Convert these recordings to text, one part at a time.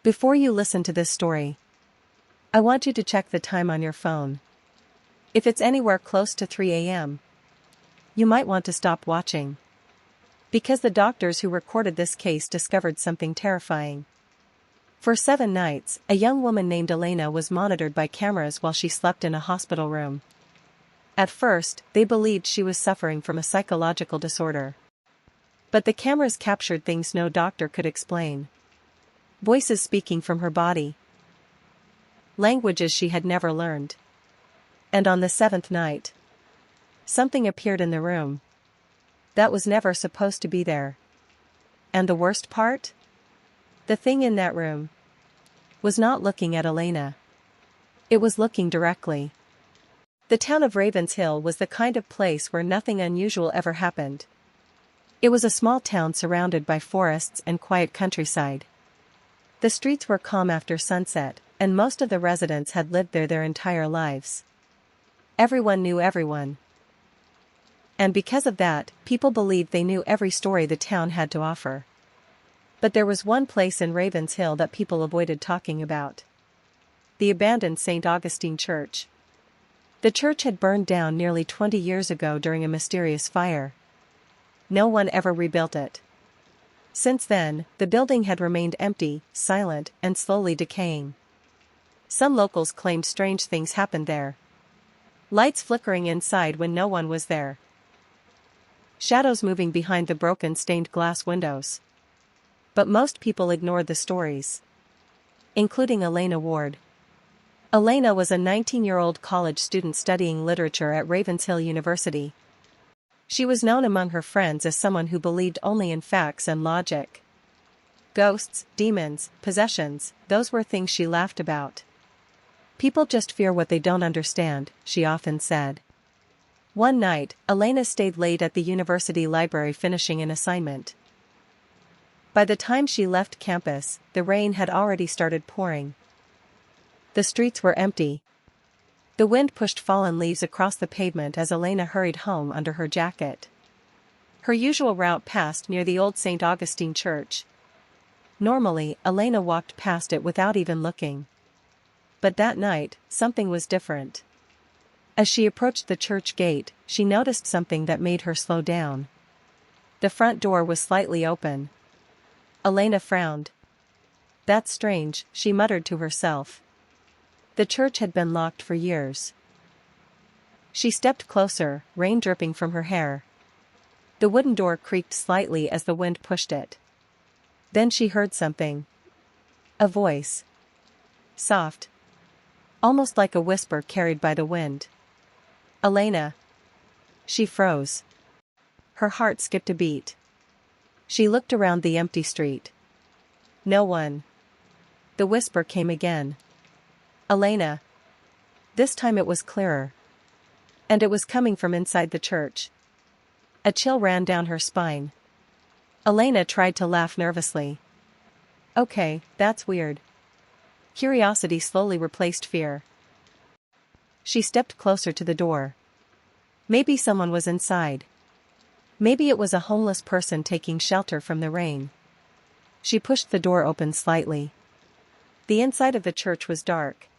Before you listen to this story, I want you to check the time on your phone. If it's anywhere close to 3 a.m., you might want to stop watching. Because the doctors who recorded this case discovered something terrifying. For 7 nights, a young woman named Elena was monitored by cameras while she slept in a hospital room. At first, they believed she was suffering from a psychological disorder. But the cameras captured things no doctor could explain. Voices speaking from her body. Languages she had never learned. And on the 7th night, something appeared in the room that was never supposed to be there. And the worst part? The thing in that room was not looking at Elena. It was looking directly. The town of Ravenshill was the kind of place where nothing unusual ever happened. It was a small town surrounded by forests and quiet countryside. The streets were calm after sunset, and most of the residents had lived there their entire lives. Everyone knew everyone. And because of that, people believed they knew every story the town had to offer. But there was one place in Ravenshill that people avoided talking about. The abandoned St. Augustine Church. The church had burned down nearly 20 years ago during a mysterious fire. No one ever rebuilt it. Since then, the building had remained empty, silent, and slowly decaying. Some locals claimed strange things happened there. Lights flickering inside when no one was there. Shadows moving behind the broken stained glass windows. But most people ignored the stories. Including Elena Ward. Elena was a 19-year-old college student studying literature at Ravenshill University. She was known among her friends as someone who believed only in facts and logic. Ghosts, demons, possessions, those were things she laughed about. People just fear what they don't understand, she often said. One night, Elena stayed late at the university library finishing an assignment. By the time she left campus, the rain had already started pouring. The streets were empty. The wind pushed fallen leaves across the pavement as Elena hurried home under her jacket. Her usual route passed near the old St. Augustine Church. Normally, Elena walked past it without even looking. But that night, something was different. As she approached the church gate, she noticed something that made her slow down. The front door was slightly open. Elena frowned. "That's strange," she muttered to herself. The church had been locked for years. She stepped closer, rain dripping from her hair. The wooden door creaked slightly as the wind pushed it. Then she heard something. A voice. Soft. Almost like a whisper carried by the wind. "Elena." She froze. Her heart skipped a beat. She looked around the empty street. No one. The whisper came again. "Elena." This time it was clearer. And it was coming from inside the church. A chill ran down her spine. Elena tried to laugh nervously. "Okay, that's weird." Curiosity slowly replaced fear. She stepped closer to the door. Maybe someone was inside. Maybe it was a homeless person taking shelter from the rain. She pushed the door open slightly. The inside of the church was dark.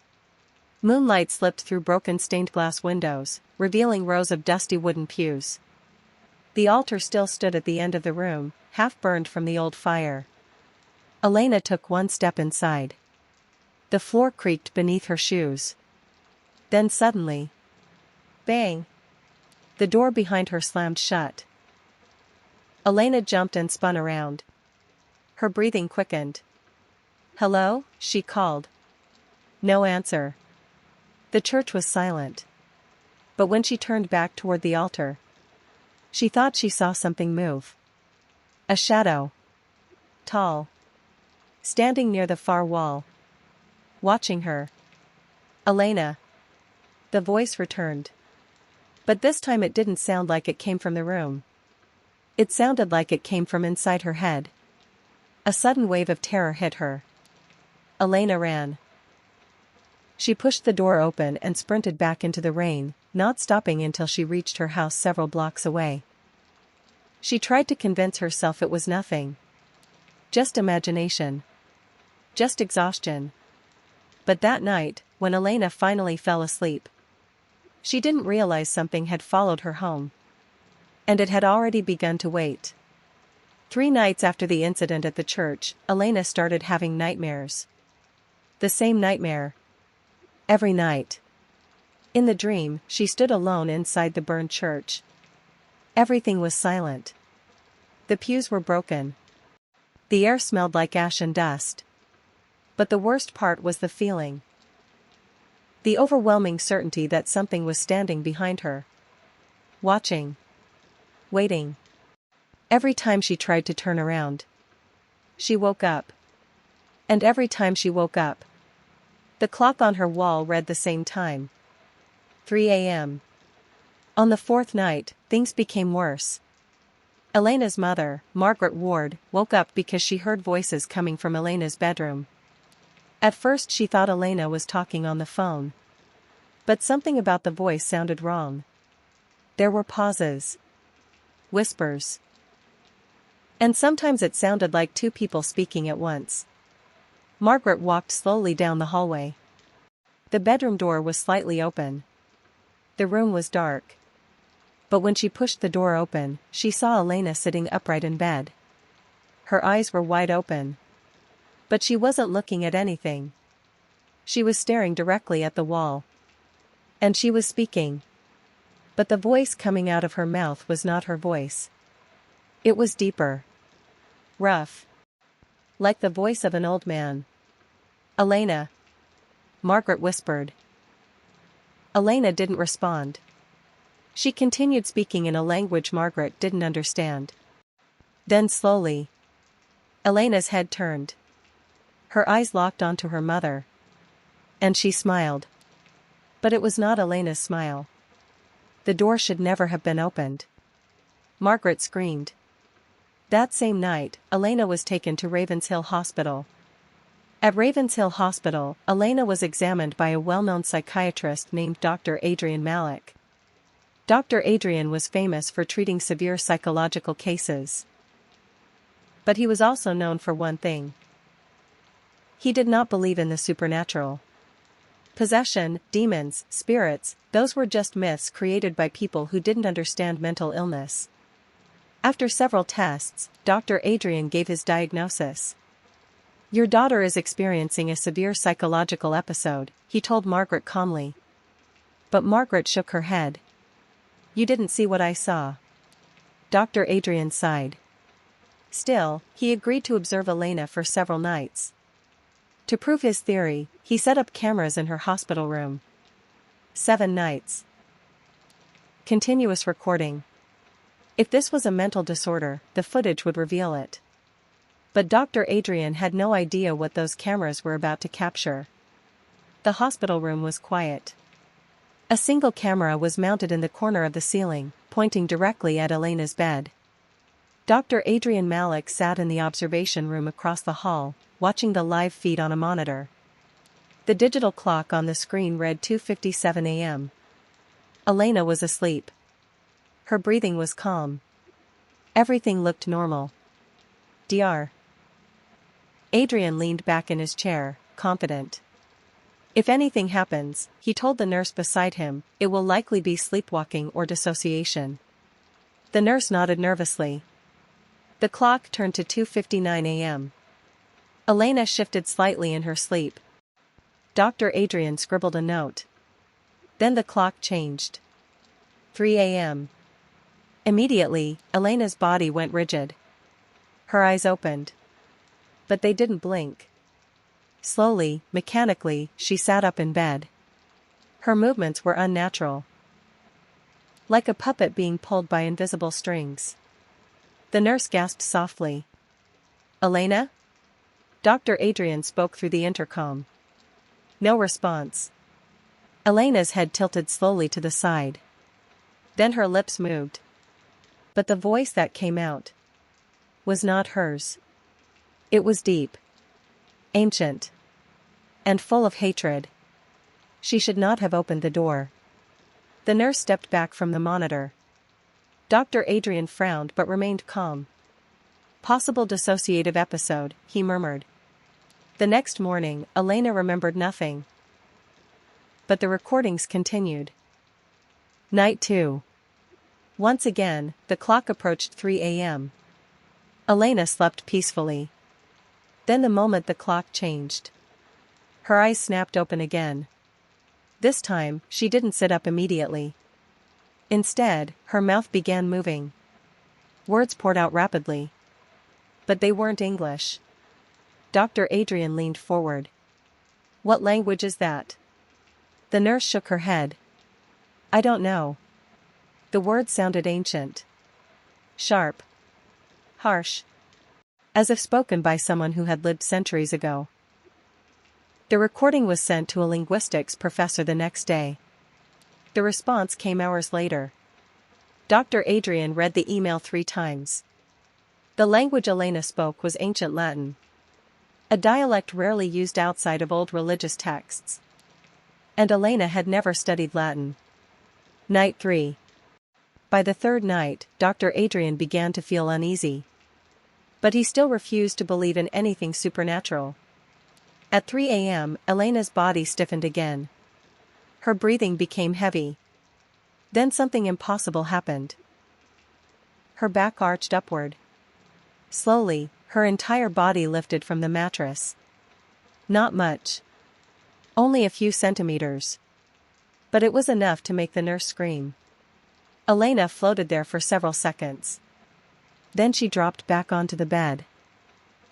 Moonlight slipped through broken stained glass windows, revealing rows of dusty wooden pews. The altar still stood at the end of the room, half burned from the old fire. Elena took one step inside. The floor creaked beneath her shoes. Then suddenly, bang! The door behind her slammed shut. Elena jumped and spun around. Her breathing quickened. "Hello?" she called. No answer. The church was silent. But when she turned back toward the altar, she thought she saw something move. A shadow. Tall. Standing near the far wall. Watching her. "Elena." The voice returned. But this time it didn't sound like it came from the room. It sounded like it came from inside her head. A sudden wave of terror hit her. Elena ran. She pushed the door open and sprinted back into the rain, not stopping until she reached her house several blocks away. She tried to convince herself it was nothing. Just imagination. just exhaustion. But that night, when Elena finally fell asleep, she didn't realize something had followed her home. And it had already begun to wait. 3 nights after the incident at the church, Elena started having nightmares. The same nightmare. Every night. In the dream, she stood alone inside the burned church. Everything was silent. The pews were broken. The air smelled like ash and dust. But the worst part was the feeling. The overwhelming certainty that something was standing behind her. Watching. Waiting. Every time she tried to turn around, she woke up. And every time she woke up, the clock on her wall read the same time. 3 a.m. On the 4th night, things became worse. Elena's mother, Margaret Ward, woke up because she heard voices coming from Elena's bedroom. At first she thought Elena was talking on the phone. But something about the voice sounded wrong. There were pauses. Whispers. And sometimes it sounded like 2 people speaking at once. Margaret walked slowly down the hallway. The bedroom door was slightly open. The room was dark. But when she pushed the door open, she saw Elena sitting upright in bed. Her eyes were wide open. But she wasn't looking at anything. She was staring directly at the wall. And she was speaking. But the voice coming out of her mouth was not her voice. It was deeper. Rough. Like the voice of an old man. "Elena," Margaret whispered. Elena didn't respond. She continued speaking in a language Margaret didn't understand. Then slowly, Elena's head turned. Her eyes locked onto her mother. And she smiled. But it was not Elena's smile. The door should never have been opened. Margaret screamed. That same night, Elena was taken to Ravenshill Hospital. At Ravenshill Hospital, Elena was examined by a well-known psychiatrist named Dr. Adrian Malik. Dr. Adrian was famous for treating severe psychological cases. But he was also known for one thing. He did not believe in the supernatural. Possession, demons, spirits, those were just myths created by people who didn't understand mental illness. After several tests, Dr. Adrian gave his diagnosis. "Your daughter is experiencing a severe psychological episode," he told Margaret calmly. But Margaret shook her head. "You didn't see what I saw." Dr. Adrian sighed. Still, he agreed to observe Elena for several nights. To prove his theory, he set up cameras in her hospital room. 7 nights. Continuous recording. If this was a mental disorder, the footage would reveal it. But Dr. Adrian had no idea what those cameras were about to capture. The hospital room was quiet. A single camera was mounted in the corner of the ceiling, pointing directly at Elena's bed. Dr. Adrian Malik sat in the observation room across the hall, watching the live feed on a monitor. The digital clock on the screen read 2:57 a.m. Elena was asleep. Her breathing was calm. Everything looked normal. Dr. Adrian leaned back in his chair, confident. "If anything happens," he told the nurse beside him, "it will likely be sleepwalking or dissociation." The nurse nodded nervously. The clock turned to 2:59 a.m. Elena shifted slightly in her sleep. Dr. Adrian scribbled a note. Then the clock changed. 3 a.m. Immediately, Elena's body went rigid. Her eyes opened. But they didn't blink. Slowly, mechanically, she sat up in bed. Her movements were unnatural. Like a puppet being pulled by invisible strings. The nurse gasped softly. "Elena?" Dr. Adrian spoke through the intercom. No response. Elena's head tilted slowly to the side. Then her lips moved. But the voice that came out was not hers. It was deep, ancient, and full of hatred. She should not have opened the door. The nurse stepped back from the monitor. Dr. Adrian frowned but remained calm. "Possible dissociative episode," he murmured. The next morning, Elena remembered nothing. But the recordings continued. Night 2. Once again, the clock approached 3 a.m. Elena slept peacefully. Then the moment the clock changed, her eyes snapped open again. This time, she didn't sit up immediately. Instead, her mouth began moving. Words poured out rapidly. But they weren't English. Dr. Adrian leaned forward. "What language is that?" The nurse shook her head. "I don't know." The words sounded ancient. Sharp. Harsh. As if spoken by someone who had lived centuries ago. The recording was sent to a linguistics professor the next day. The response came hours later. Dr. Adrian read the email 3 times. The language Elena spoke was ancient Latin. A dialect rarely used outside of old religious texts. And Elena had never studied Latin. Night 3. By the third night, Dr. Adrian began to feel uneasy. But he still refused to believe in anything supernatural. At 3 a.m., Elena's body stiffened again. Her breathing became heavy. Then something impossible happened. Her back arched upward. Slowly, her entire body lifted from the mattress. Not much. Only a few centimeters. But it was enough to make the nurse scream. Elena floated there for several seconds. Then she dropped back onto the bed.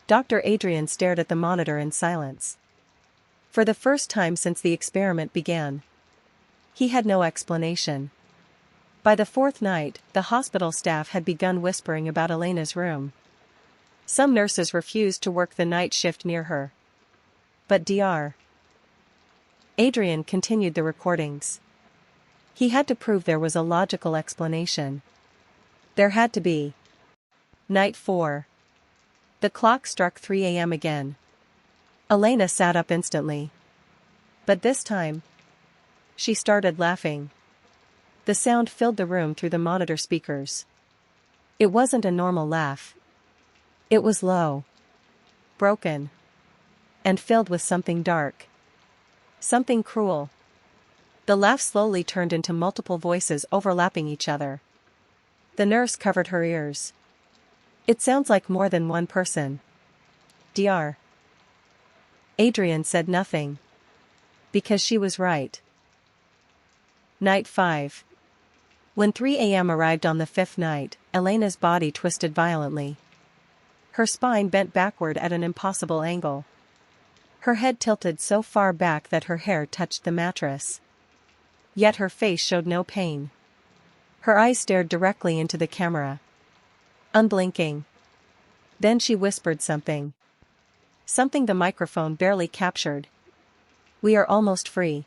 Dr. Adrian stared at the monitor in silence. For the first time since the experiment began. He had no explanation. By the fourth night, the hospital staff had begun whispering about Elena's room. Some nurses refused to work the night shift near her. But Dr. Adrian continued the recordings. He had to prove there was a logical explanation. There had to be. Night 4. The clock struck 3 a.m. again. Elena sat up instantly. But this time, she started laughing. The sound filled the room through the monitor speakers. It wasn't a normal laugh. It was low, broken, and filled with something dark. Something cruel. The laugh slowly turned into multiple voices overlapping each other. The nurse covered her ears. "It sounds like more than one person." Dr. Adrian said nothing. Because she was right. Night 5. When 3 a.m. arrived on the fifth night, Elena's body twisted violently. Her spine bent backward at an impossible angle. Her head tilted so far back that her hair touched the mattress. Yet her face showed no pain. Her eyes stared directly into the camera. Unblinking. Then she whispered something. Something the microphone barely captured. "We are almost free."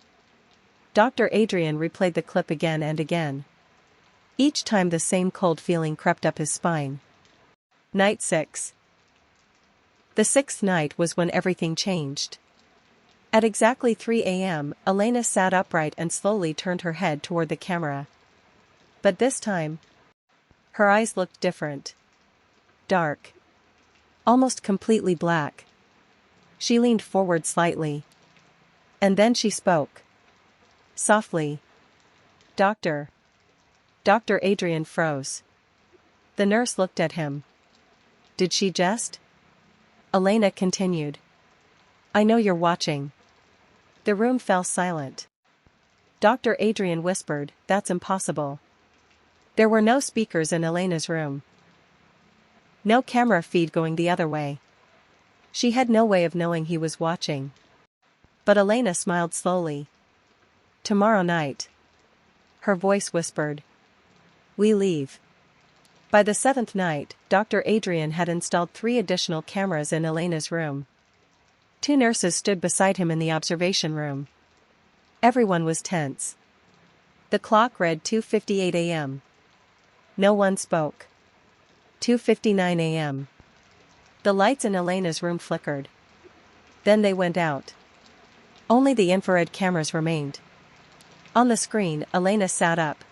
Dr. Adrian replayed the clip again and again. Each time the same cold feeling crept up his spine. Night 6. The sixth night was when everything changed. At exactly 3 a.m., Elena sat upright and slowly turned her head toward the camera. But this time, her eyes looked different. Dark. Almost completely black. She leaned forward slightly. And then she spoke. Softly. "Doctor." Dr. Adrian froze. The nurse looked at him. "Did she just?" Elena continued. "I know you're watching." The room fell silent. Dr. Adrian whispered, "That's impossible." There were no speakers in Elena's room. No camera feed going the other way. She had no way of knowing he was watching. But Elena smiled slowly. "Tomorrow night." Her voice whispered. "We leave." By the seventh night, Dr. Adrian had installed 3 additional cameras in Elena's room. 2 nurses stood beside him in the observation room. Everyone was tense. The clock read 2:58 a.m. No one spoke. 2:59 a.m. The lights in Elena's room flickered. Then they went out. Only the infrared cameras remained. On the screen, Elena sat up.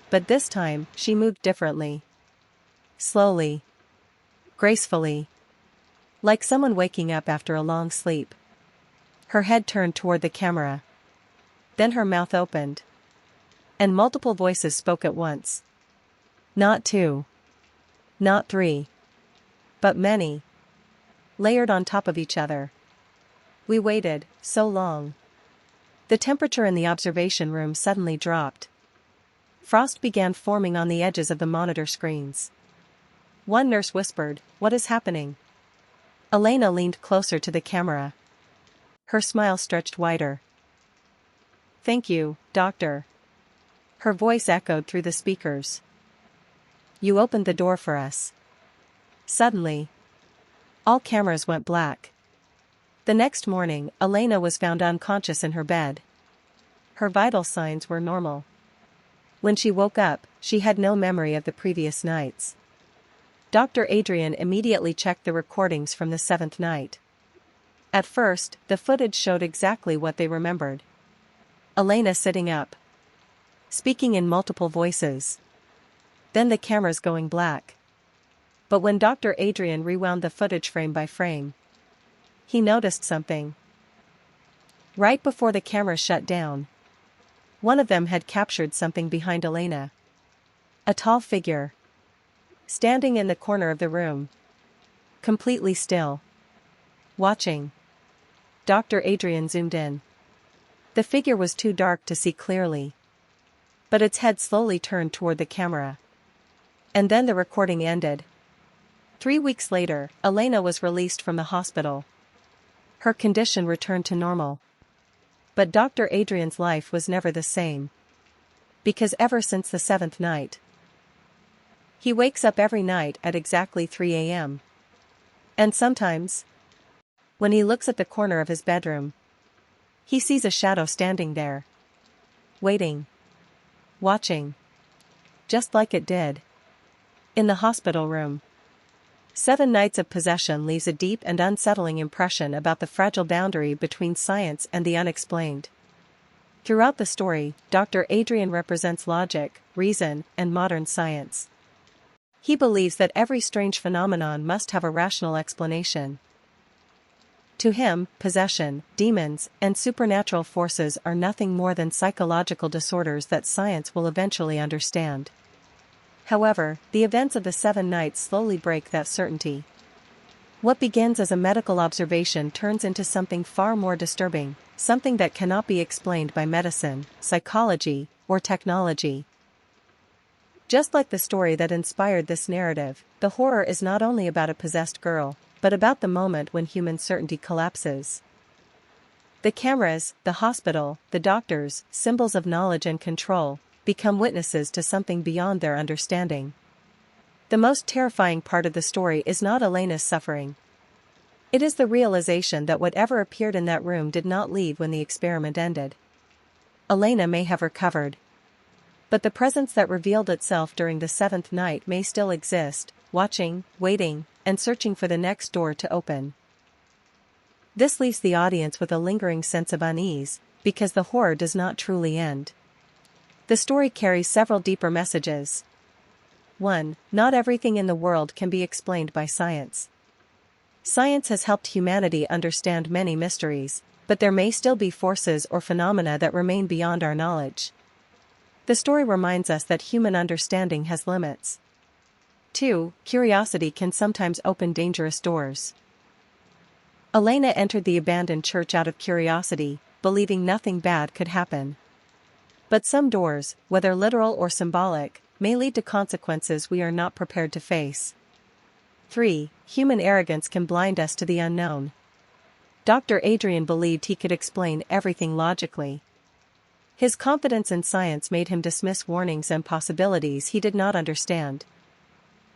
But this time, she moved differently. Slowly. Gracefully. like someone waking up after a long sleep. Her head turned toward the camera. Then her mouth opened. And multiple voices spoke at once. Not two. Not three. But many. Layered on top of each other. We waited, so long. The temperature in the observation room suddenly dropped. Frost began forming on the edges of the monitor screens. One nurse whispered, "What is happening?" Elena leaned closer to the camera. Her smile stretched wider. "Thank you, doctor." Her voice echoed through the speakers. "You opened the door for us." Suddenly, all cameras went black. The next morning, Elena was found unconscious in her bed. Her vital signs were normal. When she woke up, she had no memory of the previous nights. Dr. Adrian immediately checked the recordings from the 7th night. At first, the footage showed exactly what they remembered. Elena sitting up, speaking in multiple voices. Then the cameras going black. But when Dr. Adrian rewound the footage frame by frame, he noticed something. Right before the camera shut down, one of them had captured something behind Elena. A tall figure, standing in the corner of the room, completely still, watching. Dr. Adrian zoomed in. The figure was too dark to see clearly, but its head slowly turned toward the camera. And then the recording ended. 3 weeks later, Elena was released from the hospital. Her condition returned to normal. But Dr. Adrian's life was never the same. Because ever since the 7th night, he wakes up every night at exactly 3 a.m. And sometimes, when he looks at the corner of his bedroom, he sees a shadow standing there, waiting, watching, just like it did in the hospital room. 7 nights of possession leaves a deep and unsettling impression about the fragile boundary between science and the unexplained. Throughout the story, Dr. Adrian represents logic, reason, and modern science. He believes that every strange phenomenon must have a rational explanation. To him, possession, demons, and supernatural forces are nothing more than psychological disorders that science will eventually understand. However, the events of the 7 nights slowly break that certainty. What begins as a medical observation turns into something far more disturbing, something that cannot be explained by medicine, psychology, or technology. Just like the story that inspired this narrative, the horror is not only about a possessed girl, but about the moment when human certainty collapses. The cameras, the hospital, the doctors, symbols of knowledge and control, become witnesses to something beyond their understanding. The most terrifying part of the story is not Elena's suffering. It is the realization that whatever appeared in that room did not leave when the experiment ended. Elena may have recovered, but the presence that revealed itself during the 7th night may still exist, watching, waiting, and searching for the next door to open. This leaves the audience with a lingering sense of unease, because the horror does not truly end. The story carries several deeper messages. 1. Not everything in the world can be explained by science. Science has helped humanity understand many mysteries, but there may still be forces or phenomena that remain beyond our knowledge. The story reminds us that human understanding has limits. 2. Curiosity can sometimes open dangerous doors. Elena entered the abandoned church out of curiosity, believing nothing bad could happen. But some doors, whether literal or symbolic, may lead to consequences we are not prepared to face. 3. Human arrogance can blind us to the unknown. Dr. Adrian believed he could explain everything logically. His confidence in science made him dismiss warnings and possibilities he did not understand.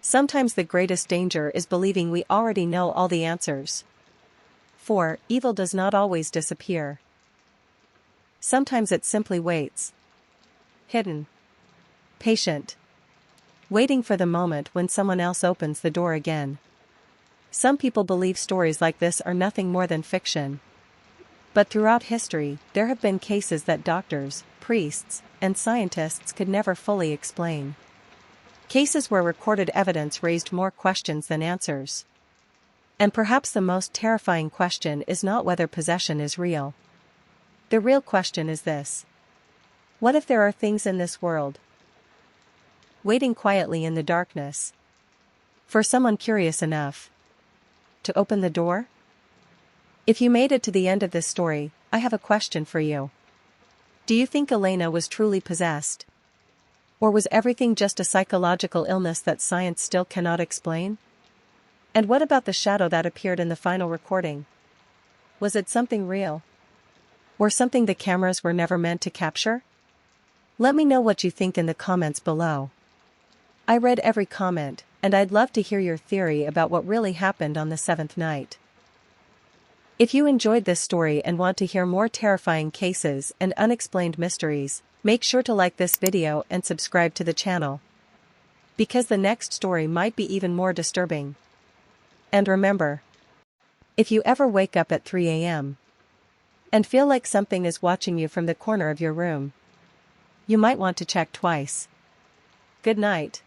Sometimes the greatest danger is believing we already know all the answers. 4. Evil does not always disappear. Sometimes it simply waits. Hidden. Patient. Waiting for the moment when someone else opens the door again. Some people believe stories like this are nothing more than fiction. But throughout history, there have been cases that doctors, priests, and scientists could never fully explain. Cases where recorded evidence raised more questions than answers. And perhaps the most terrifying question is not whether possession is real. The real question is this: what if there are things in this world, waiting quietly in the darkness, for someone curious enough to open the door? If you made it to the end of this story, I have a question for you. Do you think Elena was truly possessed? Or was everything just a psychological illness that science still cannot explain? And what about the shadow that appeared in the final recording? Was it something real? Or something the cameras were never meant to capture? Let me know what you think in the comments below. I read every comment, and I'd love to hear your theory about what really happened on the seventh night. If you enjoyed this story and want to hear more terrifying cases and unexplained mysteries, make sure to like this video and subscribe to the channel, because the next story might be even more disturbing. And remember, if you ever wake up at 3 a.m. and feel like something is watching you from the corner of your room, you might want to check twice. Good night.